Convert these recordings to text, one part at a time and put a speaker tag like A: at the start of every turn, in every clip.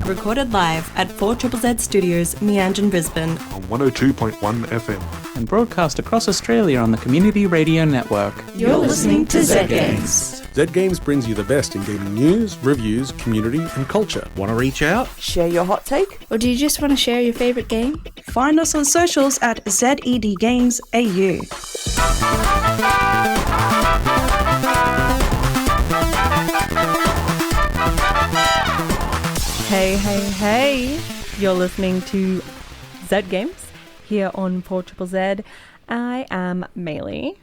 A: recorded live at 4ZZZ Studios, Meanjin, Brisbane.
B: On 102.1 FM.
C: And broadcast across Australia on the Community Radio Network.
A: You're listening to Zed Games.
B: Zed Games brings you the best in gaming news, reviews, community and culture. Want to reach out?
D: Share your hot take?
E: Or do you just want to share your favourite game?
F: Find us on socials at EBGames AU.
G: Hey. You're listening to Zed Games here on 4ZZZ. I am Maylee.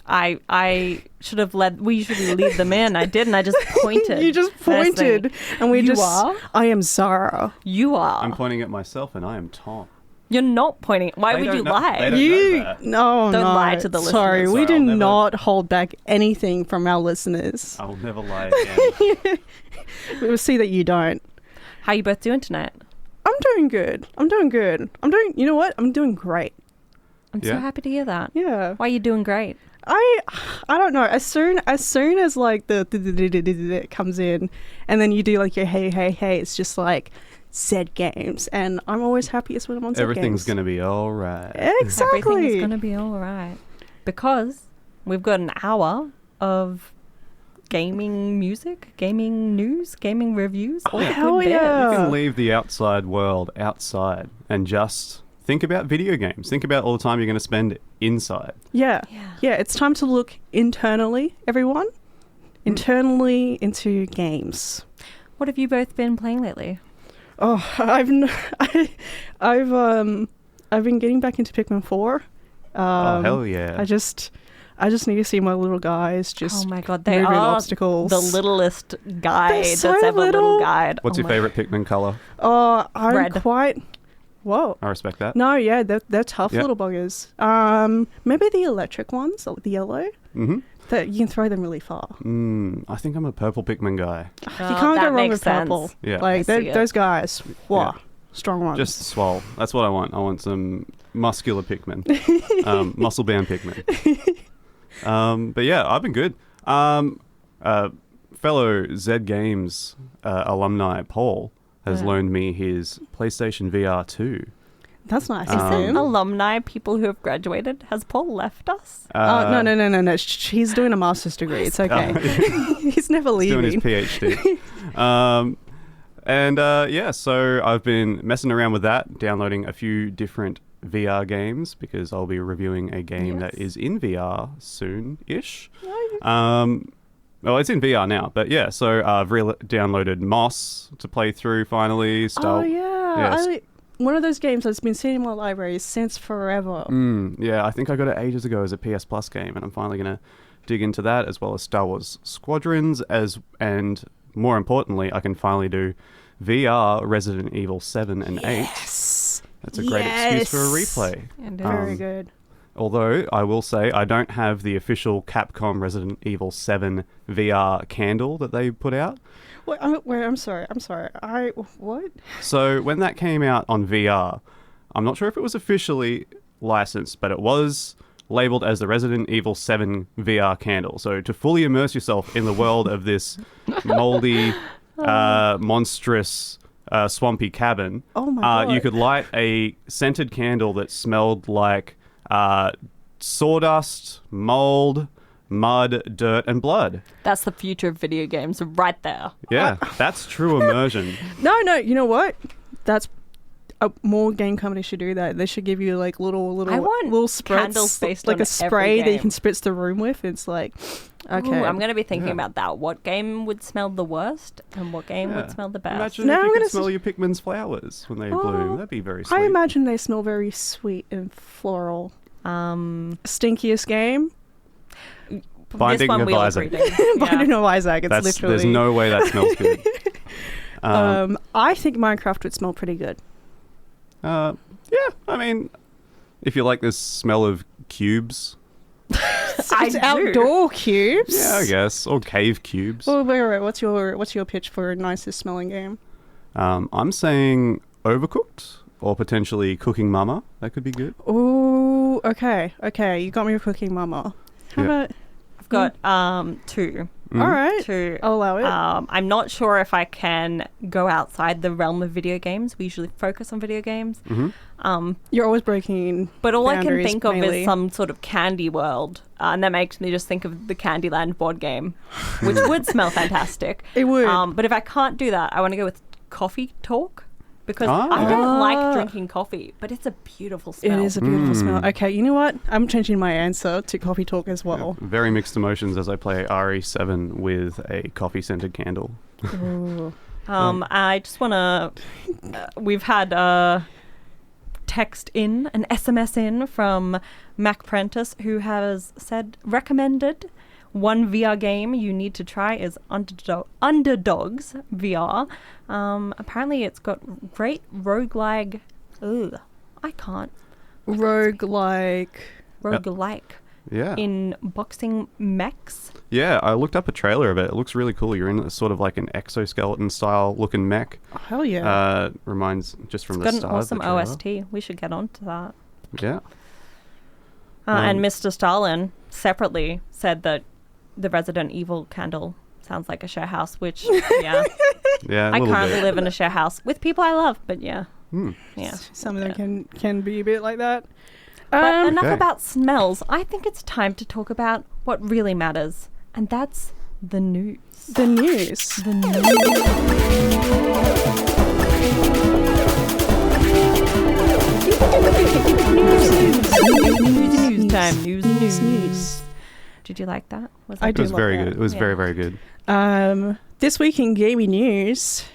G: I should have we usually lead them in. I didn't. I just pointed.
F: You just pointed. And we
G: are?
F: I am Zahra.
G: You are.
H: I'm pointing at myself and I am Tom.
G: You're not pointing. Why would you lie?
F: Don't
G: lie to the listeners.
F: Sorry, we do not hold back anything from our listeners.
H: I will never lie again.
F: We'll see that you don't.
G: How you both doing tonight?
F: I'm doing good. You know what? I'm doing great.
G: I'm so happy to hear that.
F: Yeah.
G: Why are you doing great?
F: I don't know. As soon as like the comes in, and then you do like your hey, it's just like Zed Games, and I'm always happiest when I'm on Zed Games.
H: Everything's gonna be all right.
F: Exactly.
G: Everything's gonna be all right because we've got an hour of gaming music, gaming news, gaming reviews. All the good bits.
H: You can leave the outside world outside and just think about video games. Think about all the time you're going to spend inside.
F: Yeah. It's time to look internally, everyone. Internally into games.
G: What have you both been playing lately?
F: Oh, I've been getting back into Pikmin 4.
H: Oh hell yeah!
F: I just need to see my little guys just.
G: Oh my god, they
F: moving
G: are
F: obstacles.
G: The littlest guide
F: They're so
G: that's ever little guide.
H: What's your favorite Pikmin color?
F: I'm
G: Red.
F: quite. Whoa.
H: I respect that.
F: No, yeah, they're tough little buggers. Maybe the electric ones, the yellow.
H: Mm-hmm.
F: That you can throw them really far.
H: I think I'm a purple Pikmin guy.
F: You can't go wrong with purple.
H: Yeah.
F: Like those guys. Wow.
H: Yeah.
F: Strong ones.
H: Just swole. That's what I want. I want some muscular Pikmin. Muscle bound Pikmin. But yeah, I've been good. Fellow Zed Games alumni Paul has loaned me his PlayStation VR 2.
F: That's nice.
G: Is it alumni, people who have graduated? Has Paul left us?
F: No. He's doing a master's degree. It's okay. He's never leaving.
H: He's doing his PhD. So I've been messing around with that, downloading a few different VR games because I'll be reviewing a game that is in VR soon-ish. Well, it's in VR now, but yeah, so I've downloaded Moss to play through finally.
F: One of those games that's been sitting in my library since forever.
H: Yeah, I think I got it ages ago as a PS Plus game, and I'm finally going to dig into that, as well as Star Wars Squadrons, and more importantly, I can finally do VR Resident Evil 7 and 8. That's a great excuse for a replay.
F: Very good.
H: Although, I will say, I don't have the official Capcom Resident Evil 7 VR candle that they put out.
F: Wait, I'm sorry. What?
H: So, when that came out on VR, I'm not sure if it was officially licensed, but it was labeled as the Resident Evil 7 VR candle. So, to fully immerse yourself in the world of this moldy, monstrous, swampy cabin, you could light a scented candle that smelled like sawdust, mold, mud, dirt, and blood.
G: That's the future of video games right there.
H: Yeah, that's true immersion.
F: No, you know what? That's more game companies should do that. They should give you like little spritz,
G: candles based
F: like
G: on
F: a spray
G: every
F: that you
G: game.
F: can spritz the room with. It's like, okay.
G: Ooh, I'm going to be thinking about that. What game would smell the worst and what game would smell the best?
H: Imagine if you could smell your Pikmin's flowers when they bloom. That'd be very sweet.
F: I imagine they smell very sweet and floral. Stinkiest game?
H: Binding of Isaac.
F: Binding of Isaac. It's literally.
H: There's no way that smells good.
F: I think Minecraft would smell pretty good.
H: Yeah, I mean, if you like this smell of cubes.
F: It's outdoor cubes.
H: Yeah, I guess. Or cave cubes.
F: Well, wait. What's your pitch for a nicest smelling game?
H: I'm saying Overcooked or potentially Cooking Mama. That could be good.
F: Ooh, okay. You got me with Cooking Mama. How about...
G: I've got two.
F: All right. I'll allow it.
G: I'm not sure if I can go outside the realm of video games. We usually focus on video games.
F: You're always breaking
G: But all I can
F: boundaries,
G: think of
F: Maylee.
G: is some sort of candy world. And that makes me just think of the Candyland board game, which would smell fantastic.
F: It would.
G: But if I can't do that, I want to go with coffee talk. Because I don't like drinking coffee, but it's a beautiful smell.
F: It is a beautiful smell. Okay, you know what? I'm changing my answer to coffee talk as well.
H: Very mixed emotions as I play RE7 with a coffee-scented candle.
G: I just want to... we've had a text in, an SMS in from Mac Prentice, who has recommended one VR game you need to try is Underdogs VR. Apparently it's got great roguelike... I can't.
F: Roguelike.
H: Yeah.
G: In boxing mechs.
H: Yeah, I looked up a trailer of it. It looks really cool. You're in a sort of like an exoskeleton style looking mech.
F: Oh, hell yeah.
H: Reminds just from
G: It's
H: the
G: got an
H: start.
G: awesome OST. We should get onto that.
H: Yeah.
G: And Mr. Stalin separately said that the Resident Evil candle sounds like a share house, which, yeah.
H: Yeah,
G: I currently live in a share house with people I love, but yeah. Yeah.
F: Some of them can be a bit like that.
G: But enough
H: Okay.
G: about smells. I think it's time to talk about what really matters, and that's the news.
F: The news.
G: The news time. News. Did you like that?
F: I
H: It
F: do
H: was
F: love
H: very
F: that.
H: good. It was very, very good.
F: This week in gaming news,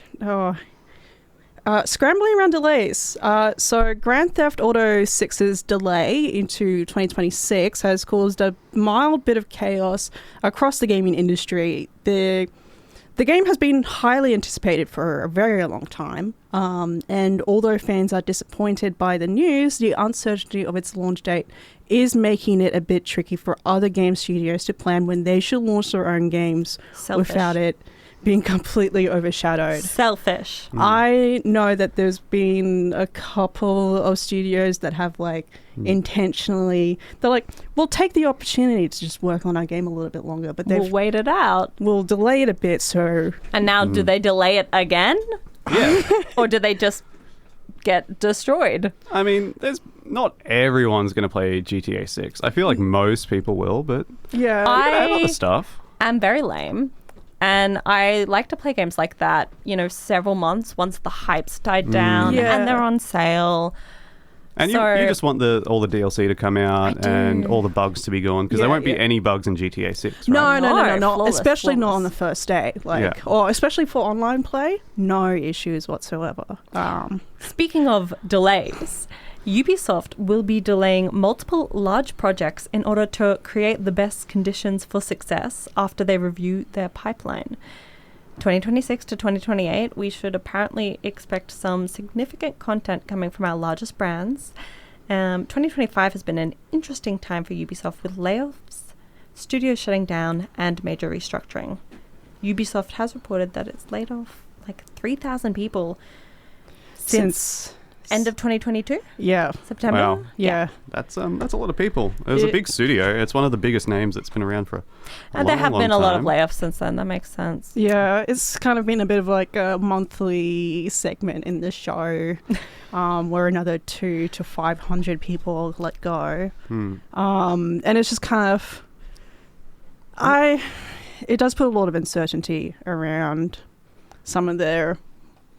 F: scrambling around delays. So Grand Theft Auto 6's delay into 2026 has caused a mild bit of chaos across the gaming industry. The game has been highly anticipated for a very long time, and although fans are disappointed by the news, the uncertainty of its launch date is making it a bit tricky for other game studios to plan when they should launch their own games without it being completely overshadowed.
G: Selfish.
F: I know that there's been a couple of studios that have intentionally, they're like, we'll take the opportunity to just work on our game a little bit longer, but
G: We'll wait it out.
F: we'll delay it a bit. So
G: And now, do they delay it again?
H: Yeah.
G: Or do they just get destroyed?
H: I mean, not everyone's going to play GTA 6. I feel like most people will, but
F: yeah,
H: I have
G: I
H: other stuff.
G: am very lame. And I like to play games like that, several months once the hype's died down
F: Yeah.
G: and they're on sale.
H: And
G: So-
H: you just want all the DLC to come out and all the bugs to be gone, because there won't be any bugs in GTA 6, right?
F: No,
G: Flawless,
F: especially not on the
G: flawless.
F: first day, or especially for online play, no issues whatsoever.
G: Speaking of delays, Ubisoft will be delaying multiple large projects in order to create the best conditions for success after they review their pipeline. 2026 to 2028, we should apparently expect some significant content coming from our largest brands. 2025 has been an interesting time for Ubisoft with layoffs, studios shutting down, and major restructuring. Ubisoft has reported that it's laid off like 3,000 people since end of 2022,
F: Yeah,
G: September.
H: Wow.
F: yeah.
H: That's a lot of people. It was a big studio. It's one of the biggest names that's been around for a
G: And
H: long,
G: there have
H: long
G: been a lot of
H: time.
G: layoffs since then. That makes sense.
F: Yeah, it's kind of been a bit of like a monthly segment in the show where another 200 to 500 people let go. And it's just kind of, it does put a lot of uncertainty around some of their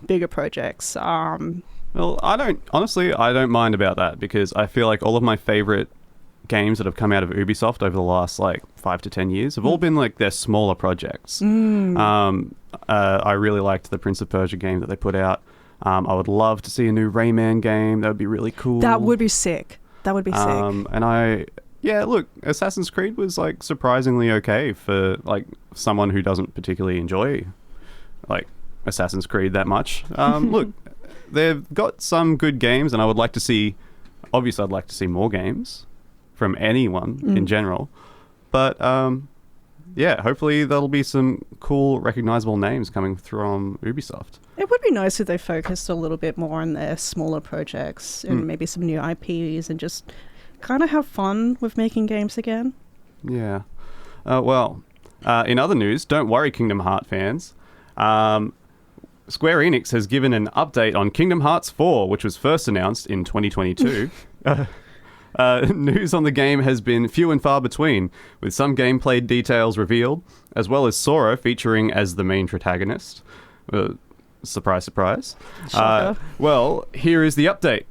F: bigger projects.
H: Well, I don't mind about that, because I feel like all of my favorite games that have come out of Ubisoft over the last 5 to 10 years have all been their smaller projects. I really liked the Prince of Persia game that they put out. I would love to see a new Rayman game. That would be really cool.
F: That would be sick.
H: And look, Assassin's Creed was surprisingly okay for someone who doesn't particularly enjoy Assassin's Creed that much. Look, they've got some good games, and I would like to see, obviously I'd like to see more games from anyone in general. But hopefully there'll be some cool recognizable names coming from Ubisoft.
F: It would be nice if they focused a little bit more on their smaller projects and maybe some new IPs and just kind of have fun with making games again.
H: Yeah. Well, In other news, don't worry, Kingdom Hearts fans. Square Enix has given an update on Kingdom Hearts 4, which was first announced in 2022. News on the game has been few and far between, with some gameplay details revealed, as well as Sora featuring as the main protagonist. Surprise, surprise. Well, here is the update.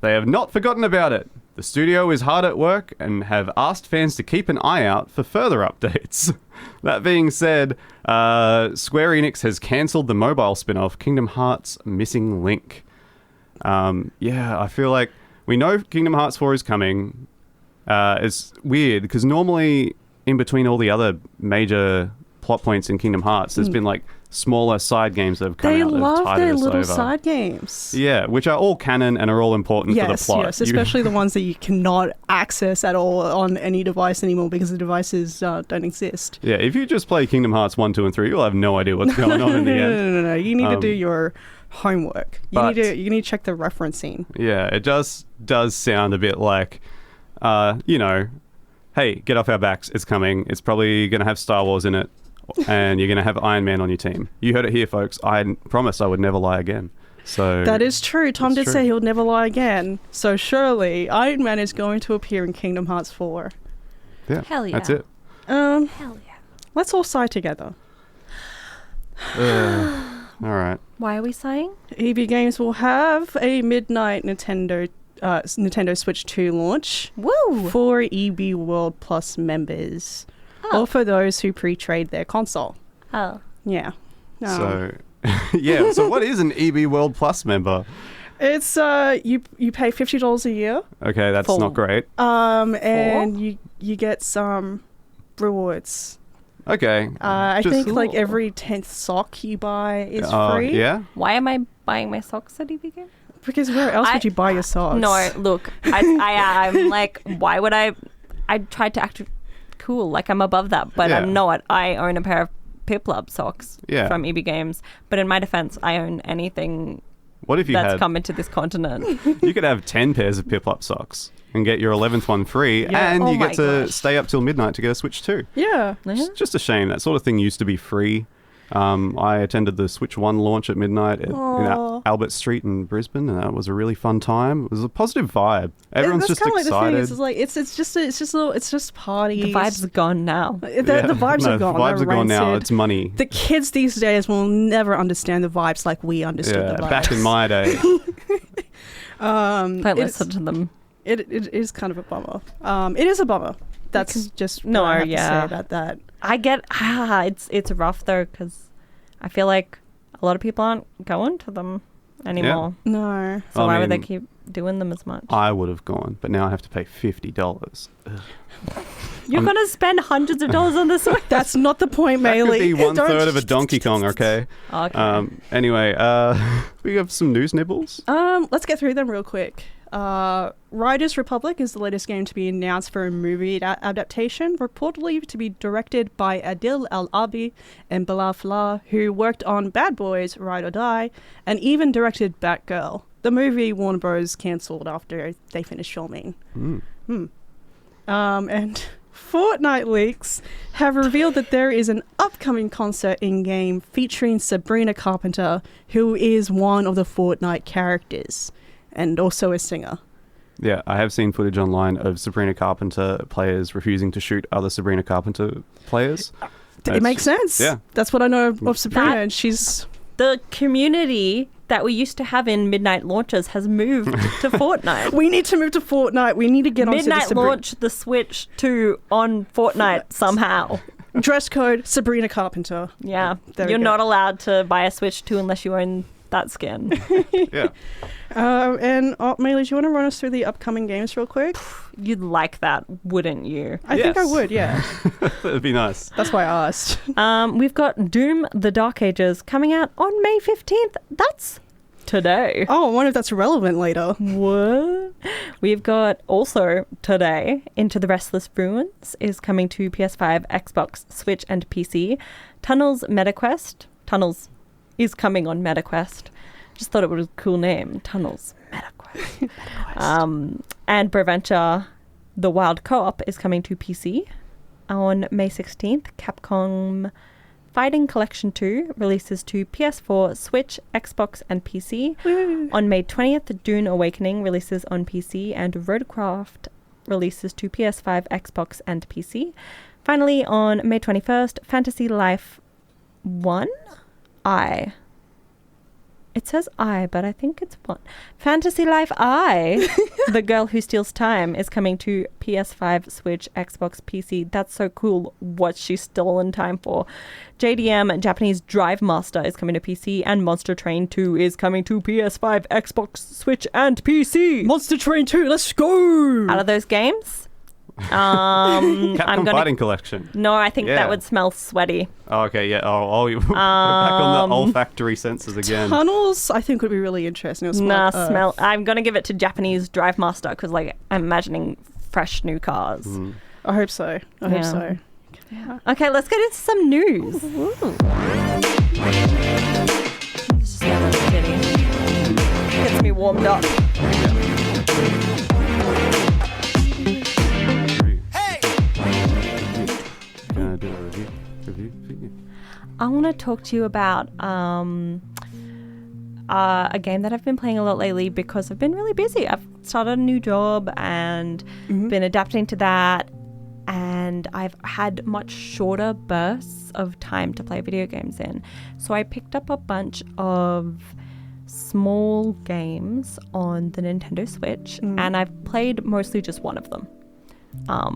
H: They have not forgotten about it. The studio is hard at work and have asked fans to keep an eye out for further updates. That being said, Square Enix has cancelled the mobile spin-off Kingdom Hearts Missing Link. I feel like we know Kingdom Hearts 4 is coming. It's weird because normally in between all the other major plot points in Kingdom Hearts, there's been like smaller side games that have come
F: They
H: out that have
F: love
H: tided
F: their
H: us
F: little
H: over.
F: side games.
H: Yeah, which are all canon and are all important for the plot.
F: Yes, especially the ones that you cannot access at all on any device anymore because the devices don't exist.
H: Yeah, if you just play Kingdom Hearts 1, 2, and 3, you'll have no idea what's going on in the end.
F: No. You need to do your homework. You need to check the referencing.
H: Yeah, it just does sound a bit like, hey, get off our backs, it's coming. It's probably going to have Star Wars in it, and you're going to have Iron Man on your team. You heard it here, folks. I promised I would never lie again. So
F: that is true. Tom did
H: true.
F: say he'll never lie again. So surely Iron Man is going to appear in Kingdom Hearts 4.
H: Yeah,
G: Hell yeah.
H: that's it.
G: Hell yeah.
F: Let's all sigh together.
H: All right.
G: Why are we sighing?
F: EBGames will have a midnight Nintendo Switch 2 launch
G: Woo!
F: for EB World Plus members, or for those who pre-trade their console.
G: Oh.
F: Yeah.
H: So, so what is an EB World Plus member?
F: It's you pay $50 a year,
H: Okay, that's
G: For-
H: not great.
F: and you get some rewards.
H: Okay.
F: I
H: Just-
F: think like every 10th sock you buy is
H: Oh,
F: free.
H: yeah?
G: Why am I buying my socks at EBGames?
F: Because where else would you buy your socks?
G: No, look, I'm like, why would I tried to act cool, like I'm above that, but
H: Yeah.
G: I'm not. I own a pair of Piplup socks
H: Yeah.
G: from EBGames, but in my defense, I own anything
H: What if you
G: that's
H: had...
G: come into this continent.
H: You could have 10 pairs of Piplup socks and get your 11th one free,
F: Yeah.
H: and
G: Oh
H: you
G: my
H: get to
G: gosh.
H: stay up till midnight to get a Switch 2.
F: Yeah.
H: It's just a shame. That sort of thing used to be free. I attended the Switch 1 launch at midnight in Albert Street in Brisbane, and that was a really fun time. It was a positive vibe. Everyone's
F: That's
H: just
F: kinda
H: excited.
F: Like the thing is, it's just parties.
G: The vibes are gone now.
F: The vibes are gone.
H: The vibes
F: They're
H: are gone now.
F: rancid.
H: It's money.
F: The kids these days will never understand the vibes like we understood the vibes.
H: Back in my day.
G: Don't listen to them.
F: It is kind of a bummer. It is a bummer. That's just what I have to say about that.
G: I get it's rough though because I feel like a lot of people aren't going to them anymore.
F: No.
G: So
H: I
G: why would they
H: mean,
G: keep doing them as much?
H: I would have gone, but now I have to pay $50.
G: You're gonna spend hundreds of dollars on this Switch.
F: That's not the point,
H: That
F: Maylee.
H: could be
F: Don't-
H: 1/3 of a Donkey Kong, okay?
G: Okay.
H: Anyway, we have some news nibbles.
F: Let's get through them real quick. Riders Republic is the latest game to be announced for a movie adaptation, reportedly to be directed by Adil Al-Abi and Bilal Fallah, who worked on Bad Boys, Ride or Die, and even directed Batgirl. The movie Warner Bros. Cancelled after they finished filming. And Fortnite leaks have revealed that there is an upcoming concert in-game featuring Sabrina Carpenter, who is one of the Fortnite characters, and also a singer.
H: Yeah, I have seen footage online of Sabrina Carpenter players refusing to shoot other Sabrina Carpenter players.
F: It makes sense.
H: Yeah.
F: That's what I know of Sabrina,
G: That-
F: and she's...
G: The community that we used to have in midnight launches has moved to Fortnite.
F: We need to move to Fortnite. We need to get on to the
G: Midnight launch the Switch 2 on Fortnite somehow.
F: Dress code, Sabrina Carpenter.
G: Yeah.
F: There we
G: You're
F: go.
G: not allowed to buy a Switch 2 unless you own that skin.
H: Yeah.
F: Maylee, do you want to run us through the upcoming games real quick?
G: You'd like that, wouldn't you?
F: I think I
H: Yes.
F: would, yeah.
H: That'd be nice.
F: That's why I asked.
G: We've got Doom The Dark Ages coming out on May 15th. That's today.
F: Oh, I wonder if that's relevant later.
G: What? We've got also today Into the Restless Ruins is coming to PS5, Xbox, Switch, and PC. Tunnels MetaQuest. Tunnels is coming on MetaQuest. Just thought it was a cool name. Tunnels MetaQuest. And Preventure, the Wild Co-op is coming to PC. on May 16th, Capcom Fighting Collection 2 releases to PS4, Switch, Xbox, and PC.
F: Woo.
G: On May 20th, Dune Awakening releases on PC, and Roadcraft releases to PS5, Xbox, and PC. Finally, on May 21st, Fantasy Life 1? It says I, but I think it's 1. Fantasy Life I, The Girl Who Steals Time, is coming to PS5, Switch, Xbox, PC. That's so cool. What's she stolen time for? JDM, Japanese Drive Master, is coming to PC, and Monster Train 2 is coming to PS5, Xbox, Switch, and PC.
F: Monster Train 2, let's go!
G: Out of those games,
H: Capcom Fighting Collection.
G: No, I think
H: Yeah.
G: that would smell sweaty.
H: Oh, okay, yeah. We're back on the olfactory senses again.
F: Tunnels, I think, would be really interesting. It'll
G: Nah,
F: smell like
G: smell.
F: earth.
G: I'm gonna give it to Japanese Drive Master because, like, I'm imagining fresh new cars.
F: I hope so. I hope so.
G: Okay, let's get into some news. It's just a little bitty. Gets me warmed up.
H: Gonna do a review for you.
G: I want to talk to you about a game that I've been playing a lot lately because I've been really busy. I've started a new job and been adapting to that, and I've had much shorter bursts of time to play video games in. So I picked up a bunch of small games on the Nintendo Switch, and I've played mostly just one of them. I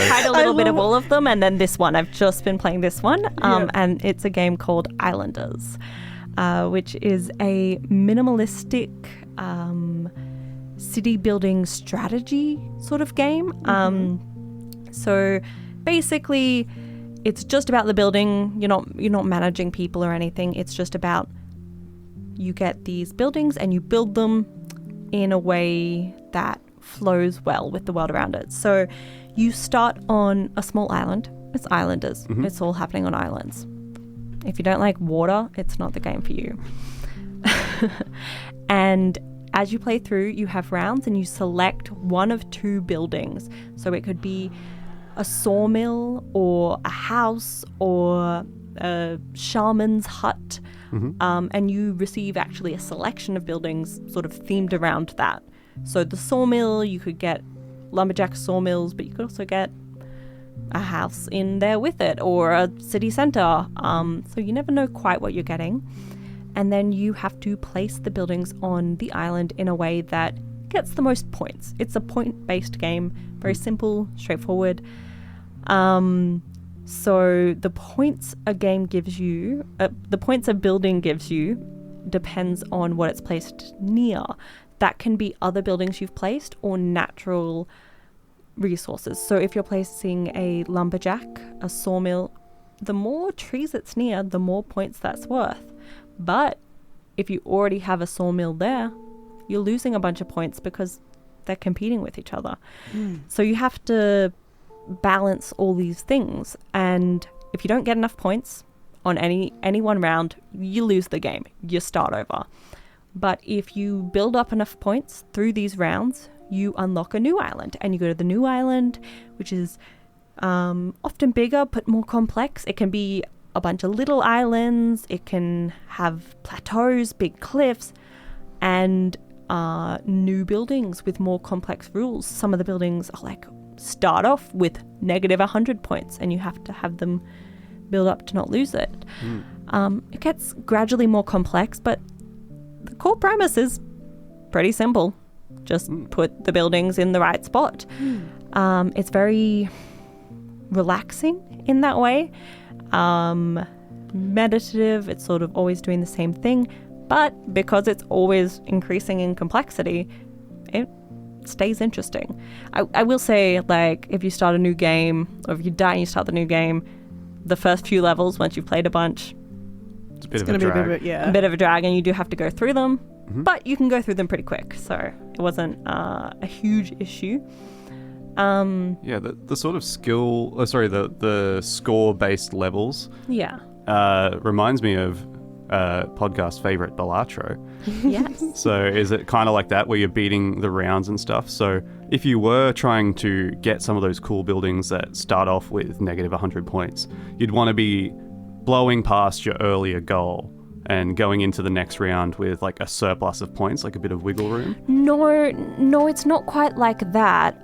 G: tried a little bit of all of them, and then this one. I've just been playing this one, and it's a game called Islanders, which is a minimalistic city building strategy sort of game. So basically, it's just about the building. You're not managing people or anything. It's just about you get these buildings and you build them in a way that flows well with the world around it. So you start on a small island. It's Islanders. It's all happening on islands. If you don't like water, it's not the game for you. And as you play through, you have rounds and you select one of two buildings. So it could be a sawmill or a house or a shaman's hut. And you receive actually a selection of buildings sort of themed around that. So the sawmill, you could get lumberjack sawmills, but you could also get a house in there with it or a city center. So you never know quite what you're getting. And then you have to place the buildings on the island in a way that gets the most points. It's a point-based game, very simple, straightforward. So the points a game gives you, the points a building gives you, depends on what it's placed near. That can be other buildings you've placed or natural resources. So if you're placing a lumberjack, a sawmill, the more trees it's near, the more points that's worth. But if you already have a sawmill there, you're losing a bunch of points because they're competing with each other. So you have to balance all these things. And if you don't get enough points on any one round, you lose the game. You start over. But if you build up enough points through these rounds, you unlock a new island. And you go to the new island, which is often bigger but more complex. It can be a bunch of little islands. It can have plateaus, big cliffs, and new buildings with more complex rules. Some of the buildings are like start off with negative 100 points, and you have to have them build up to not lose it. It gets gradually more complex, but the core premise is pretty simple. Just put the buildings in the right spot. It's very relaxing in that way. Meditative. It's sort of always doing the same thing. But because it's always increasing in complexity, it stays interesting. I will say, like, if you start a new game, or if you die and you start the new game, the first few levels, once you've played a bunch,
H: It's a bit
F: It's
H: of a
F: going to be
H: drag.
F: a bit
G: a bit of a drag, and you do have to go through them, but you can go through them pretty quick, so it wasn't a huge issue.
H: Yeah, the sort of skill, the score-based levels
G: Yeah.
H: reminds me of podcast favorite, Balatro.
G: Yes.
H: So is it kind of like that where you're beating the rounds and stuff? So if you were trying to get some of those cool buildings that start off with negative 100 points, you'd want to be blowing past your earlier goal and going into the next round with like a surplus of points, like a bit of wiggle room.
G: No, it's not quite like that.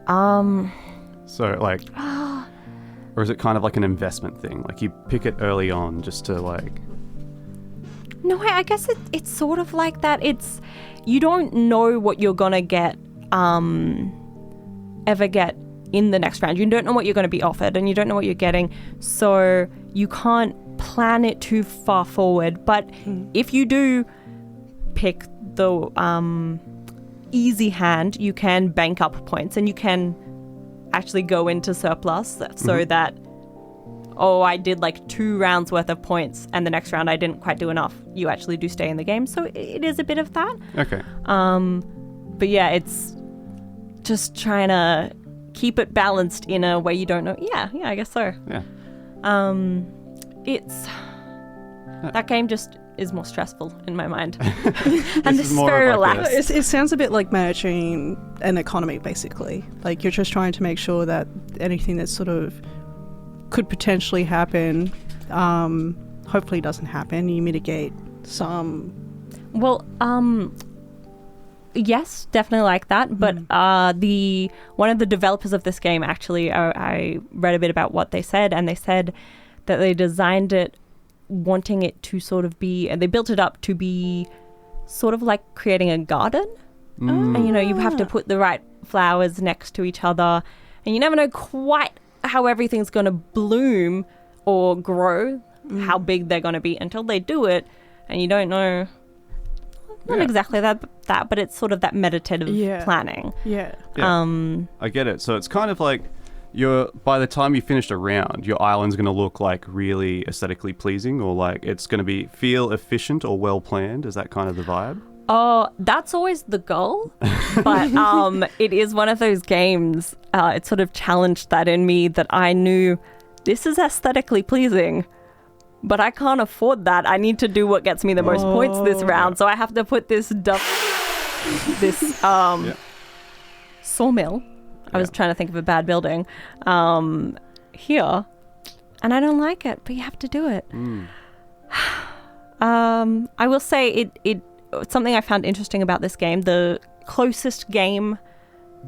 H: So like, or is it kind of like an investment thing? Like you pick it early on just to like...
G: No, I guess it's sort of like that. It's, you don't know what you're gonna get, ever get in the next round. You don't know what you're gonna be offered, and you don't know what you're getting, so you can't plan it too far forward. But if you do pick the easy hand, you can bank up points, and you can actually go into surplus so that, I did like 2 rounds worth of points and the next round I didn't quite do enough. You actually do stay in the game. So it is a bit of that.
H: Okay.
G: But yeah, it's just trying to keep it balanced in a way you don't know. Yeah, I guess so.
H: Yeah.
G: It's... That game just is more stressful in my mind.
H: This
G: And
H: is
G: this is
H: more
G: very
H: of like
G: relaxed.
F: It sounds a bit like managing an economy, basically. Like you're just trying to make sure that anything that sort of could potentially happen, hopefully doesn't happen. You mitigate some.
G: Well, yes, definitely like that. But one of the developers of this game, actually, I read a bit about what they said, and they said that they designed it wanting it to sort of be, and they built it up to be sort of like creating a garden. And you have to put the right flowers next to each other, and you never know quite how everything's going to bloom or grow, how big they're going to be until they do it, and you don't know. Not exactly that, but it's sort of that meditative planning.
F: Yeah.
H: I get it. So it's kind of like by the time you finished a round, your island's going to look like really aesthetically pleasing, or like it's going to feel efficient or well planned. Is that kind of the vibe?
G: Oh, that's always the goal, but it is one of those games, it sort of challenged that in me, that I knew this is aesthetically pleasing, but I can't afford that. I need to do what gets me the most points this round, so I have to put this sawmill, I was trying to think of a bad building, here, and I don't like it, but you have to do it. I will say something I found interesting about this game, the closest game,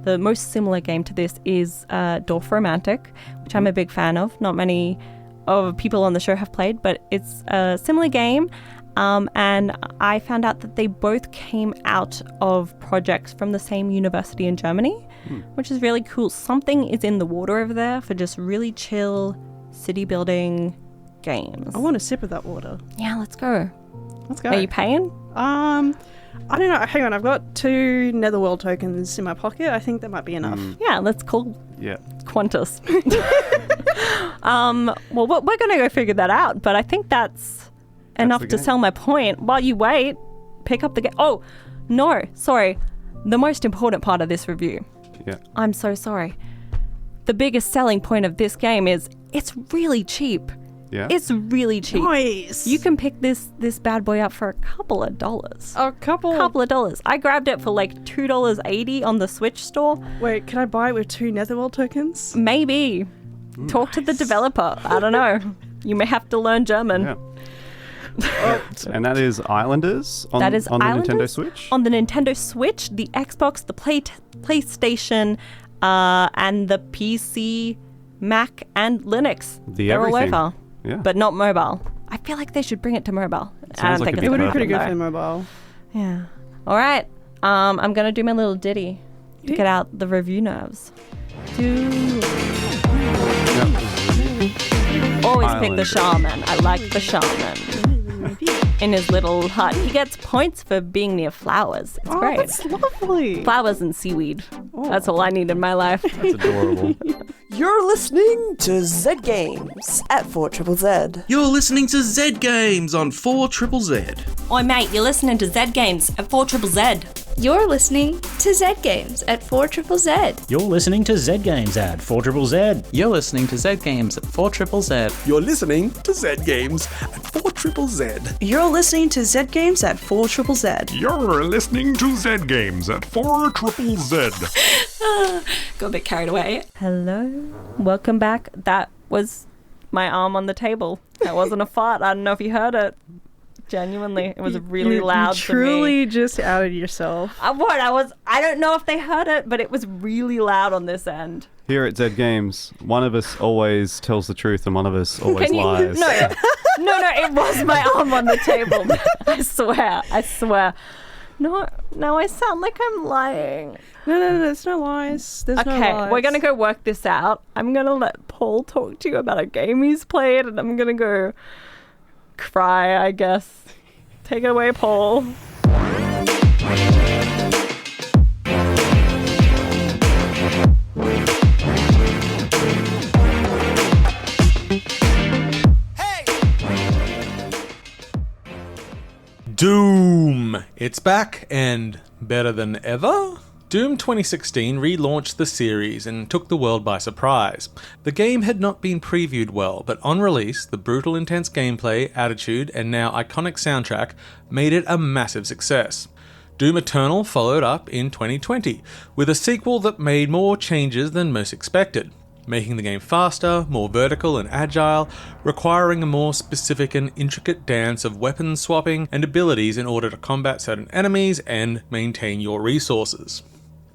G: the most similar game to this is Dorf Romantic, which I'm a big fan of. Not many of people on the show have played, but it's a similar game. And I found out that they both came out of projects from the same university in Germany, which is really cool. Something is in the water over there for just really chill city building games.
F: I want a sip of that water.
G: Yeah, let's go.
F: Let's go.
G: Are you paying?
F: I don't know. Hang on. I've got 2 Netherworld tokens in my pocket. I think that might be enough.
G: Yeah, let's call
H: Yeah.
G: Qantas. Well, we're going to go figure that out, but I think that's enough
H: the
G: to
H: game.
G: sell my point. While you wait, pick up the game. Oh, no, sorry. The most important part of this review.
H: Yeah.
G: I'm so sorry. The biggest selling point of this game is it's really cheap.
H: Yeah.
G: It's really cheap.
F: Nice.
G: You can pick this bad boy up for a couple of dollars.
F: A couple
G: Couple of dollars. I grabbed it for like $2.80 on the Switch store.
F: Wait, can I buy it with 2 Netherworld tokens?
G: Maybe. Talk to the developer. I don't know. You may have to learn German.
H: Yeah. And that is Islanders on,
G: That is
H: on the
G: Islanders
H: Nintendo Switch?
G: On the Nintendo Switch, the Xbox, the PlayStation, and the PC, Mac, and Linux. They're
H: everything.
G: all over.
H: Yeah.
G: But not mobile. I feel like they should bring it to mobile. I
H: sounds
G: don't
H: like
G: think
H: it'd
G: it's
F: It would be
G: gonna
F: pretty good for
G: happen,
F: the mobile.
G: though. Yeah. All right. I'm going to do my little ditty to get out the review nerves. Always pick the shaman. I like the shaman. In his little hut. He gets points for being near flowers. It's great.
F: That's lovely.
G: Flowers and seaweed. That's all I need in my life.
H: That's adorable.
D: You're listening to Zed Games at 4ZZZ.
I: You're listening to Zed Games on 4ZZZ.
A: Oi mate, you're listening to Zed Games at 4ZZZ.
E: You're listening to Zed Games at 4ZZZ.
I: You're listening to Zed Games at 4ZZZ.
C: You're listening to Zed Games at 4ZZZ.
B: You're listening to Zed Games at 4ZZZ.
D: You're listening to Zed Games at 4ZZZ.
J: You're listening to Zed Games at 4ZZZ.
A: Got a bit carried away.
G: Hello. Welcome back. That was my arm on the table. That wasn't a fart. I don't know if you heard it. Genuinely, it was really loud
F: You
G: for me.
F: truly just outed yourself.
G: I don't know if they heard it, but it was really loud on this end.
H: Here at Zed Games, one of us always tells the truth and one of us always lies.
G: No, it was my arm on the table. I swear. No, now I sound like I'm lying.
F: No, there's no lies. There's no lies.
G: We're going to go work this out. I'm going to let Paul talk to you about a game he's played, and I'm going to go cry, I guess. Take it away, Paul.
B: Doom! It's back and better than ever? Doom 2016 relaunched the series and took the world by surprise. The game had not been previewed well, but on release, the brutal intense gameplay, attitude, and now iconic soundtrack made it a massive success. Doom Eternal followed up in 2020, with a sequel that made more changes than most expected, making the game faster, more vertical and agile, requiring a more specific and intricate dance of weapon swapping and abilities in order to combat certain enemies and maintain your resources.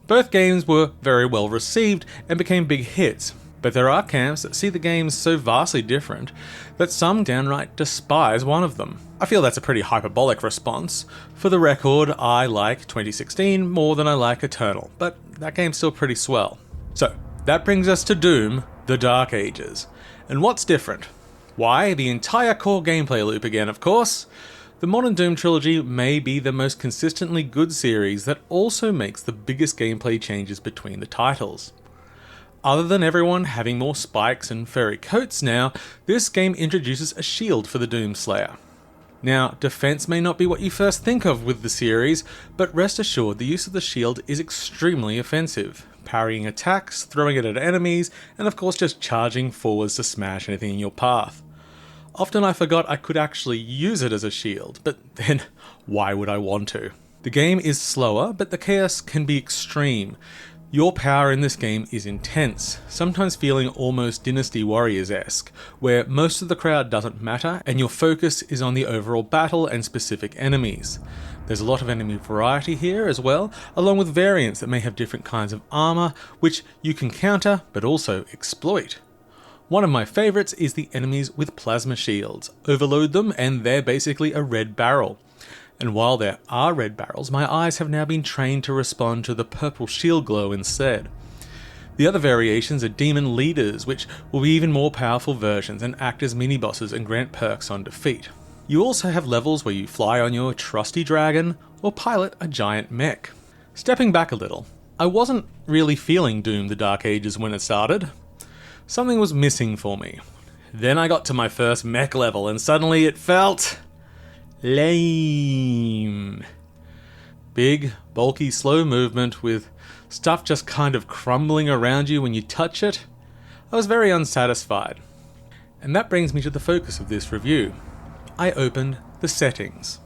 B: Both games were very well received and became big hits, but there are camps that see the games so vastly different that some downright despise one of them. I feel that's a pretty hyperbolic response. For the record, I like 2016 more than I like Eternal, but that game's still pretty swell. So, that brings us to Doom, The Dark Ages. And what's different? Why, the entire core gameplay loop again, of course. The modern Doom trilogy may be the most consistently good series that also makes the biggest gameplay changes between the titles. Other than everyone having more spikes and furry coats now, this game introduces a shield for the Doomslayer. Now, defense may not be what you first think of with the series, but rest assured the use of the shield is extremely offensive, parrying attacks, throwing it at enemies, and of course just charging forwards to smash anything in your path. Often I forgot I could actually use it as a shield, but then why would I want to? The game is slower, but the chaos can be extreme. Your power in this game is intense, sometimes feeling almost Dynasty Warriors-esque, where most of the crowd doesn't matter and your focus is on the overall battle and specific enemies. There's a lot of enemy variety here as well, along with variants that may have different kinds of armor, which you can counter but also exploit. One of my favourites is the enemies with plasma shields. Overload them and they're basically a red barrel. And while there are red barrels, my eyes have now been trained to respond to the purple shield glow instead. The other variations are demon leaders, which will be even more powerful versions and act as mini-bosses and grant perks on defeat. You also have levels where you fly on your trusty dragon or pilot a giant mech. Stepping back a little, I wasn't really feeling Doom: The Dark Ages when it started. Something was missing for me. Then I got to my first mech level and suddenly it felt lame. Big, bulky, slow movement with stuff just kind of crumbling around you when you touch it. I was very unsatisfied. And that brings me to the focus of this review. I opened the settings.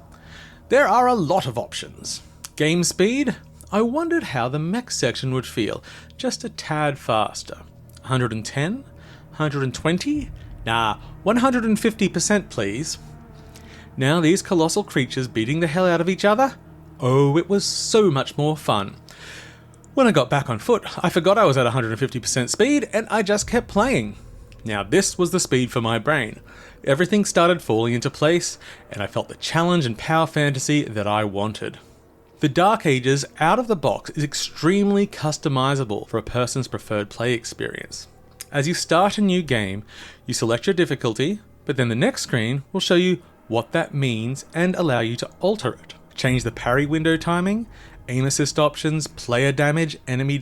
B: There are a lot of options. Game speed? I wondered how the mech section would feel, just a tad faster. 110? 120? Nah, 150% please. Now these colossal creatures beating the hell out of each other? Oh, it was so much more fun. When I got back on foot, I forgot I was at 150% speed and I just kept playing. Now this was the speed for my brain. Everything started falling into place and I felt the challenge and power fantasy that I wanted. The Dark Ages out of the box is extremely customizable for a person's preferred play experience. As you start a new game, you select your difficulty, but then the next screen will show you what that means and allow you to alter it. Change the parry window timing, aim assist options, player damage, enemy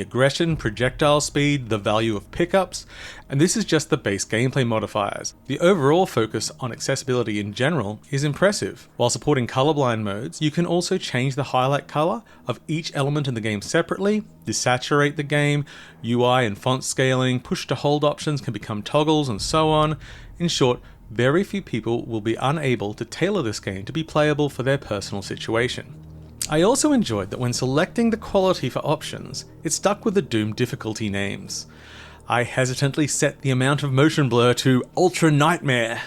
B: aggression, projectile speed, the value of pickups, and this is just the base gameplay modifiers. The overall focus on accessibility in general is impressive. While supporting colorblind modes, you can also change the highlight color of each element in the game separately, desaturate the game, UI and font scaling, push to hold options can become toggles, and so on. In short, very few people will be unable to tailor this game to be playable for their personal situation. I also enjoyed that when selecting the quality for options, it stuck with the Doom difficulty names. I hesitantly set the amount of motion blur to Ultra Nightmare,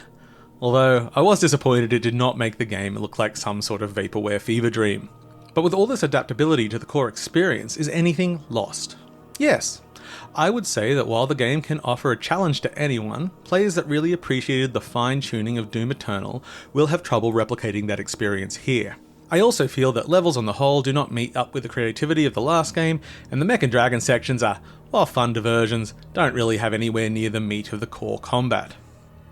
B: although I was disappointed it did not make the game look like some sort of vaporware fever dream. But with all this adaptability to the core experience, is anything lost? Yes. I would say that while the game can offer a challenge to anyone, players that really appreciated the fine-tuning of Doom Eternal will have trouble replicating that experience here. I also feel that levels on the whole do not meet up with the creativity of the last game, and the mech and dragon sections are, while fun diversions, don't really have anywhere near the meat of the core combat.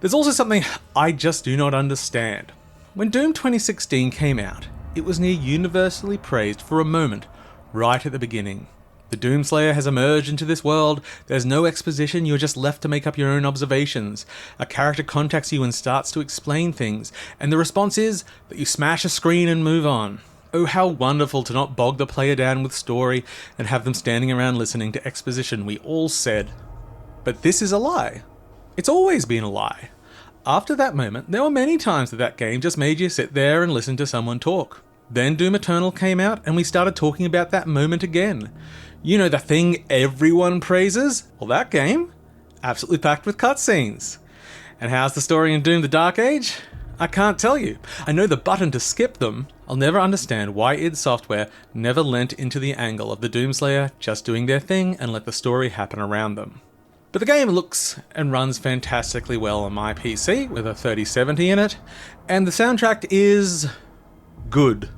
B: There's also something I just do not understand. When Doom 2016 came out, it was near universally praised for a moment, right at the beginning. The Doomslayer has emerged into this world, there's no exposition, you're just left to make up your own observations. A character contacts you and starts to explain things, and the response is that you smash a screen and move on. Oh, how wonderful to not bog the player down with story and have them standing around listening to exposition, we all said. But this is a lie. It's always been a lie. After that moment, there were many times that game just made you sit there and listen to someone talk. Then Doom Eternal came out and we started talking about that moment again. You know, the thing everyone praises? Well, that game? Absolutely packed with cutscenes. And how's the story in Doom the Dark Age? I can't tell you. I know the button to skip them. I'll never understand why id Software never leant into the angle of the Doomslayer just doing their thing and let the story happen around them. But the game looks and runs fantastically well on my PC with a 3070 in it, and the soundtrack is good.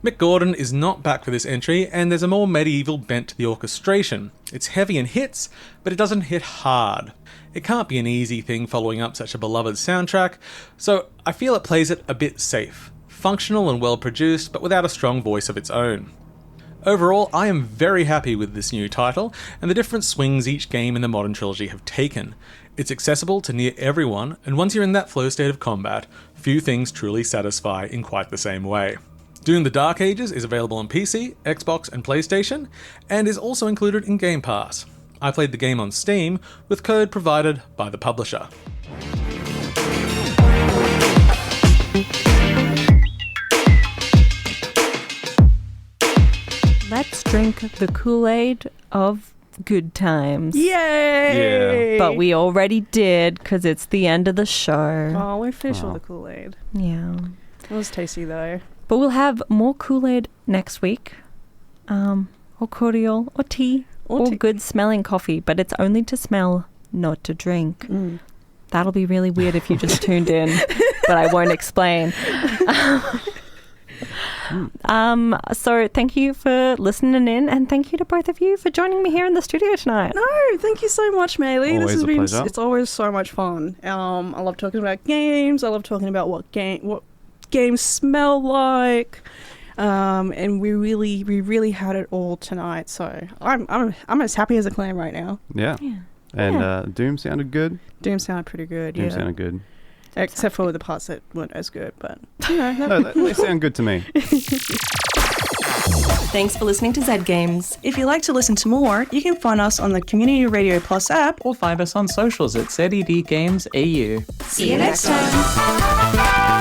B: Mick Gordon is not back for this entry, and there's a more medieval bent to the orchestration. It's heavy in hits, but it doesn't hit hard. It can't be an easy thing following up such a beloved soundtrack, so I feel it plays it a bit safe. Functional and well produced, but without a strong voice of its own. Overall, I am very happy with this new title, and the different swings each game in the modern trilogy have taken. It's accessible to near everyone, and once you're in that flow state of combat, few things truly satisfy in quite the same way. Doom the Dark Ages is available on PC, Xbox and PlayStation, and is also included in Game Pass. I played the game on Steam, with code provided by the publisher.
G: Let's drink the Kool-Aid of good times.
F: Yay!
H: Yeah.
G: But we already did, because it's the end of the show.
F: Oh, we finished all the Kool-Aid.
G: Yeah.
F: It was tasty, though.
G: But we'll have more Kool-Aid next week. Or cordial, or tea, or good smelling coffee. But it's only to smell, not to drink. That'll be really weird if you just tuned in, but I won't explain. So thank you for listening in, and thank you to both of you for joining me here in the studio tonight.
F: No, thank you so much, Maylee.
H: Always
F: this has
H: a
F: been
H: pleasure.
F: It's always so much fun. I love talking about games. I love talking about what games smell like. And we really had it all tonight. So I'm as happy as a clam right now.
H: Yeah. And Doom sounded good.
F: Doom sounded pretty good.
H: Doom sounded good.
F: Except for the parts that weren't as good, but
H: No, they sound good to me.
A: Thanks for listening to Zed Games.
D: If you'd like to listen to more, you can find us on the Community Radio Plus app.
C: Or find us on socials at ZED Games AU.
A: See you next time.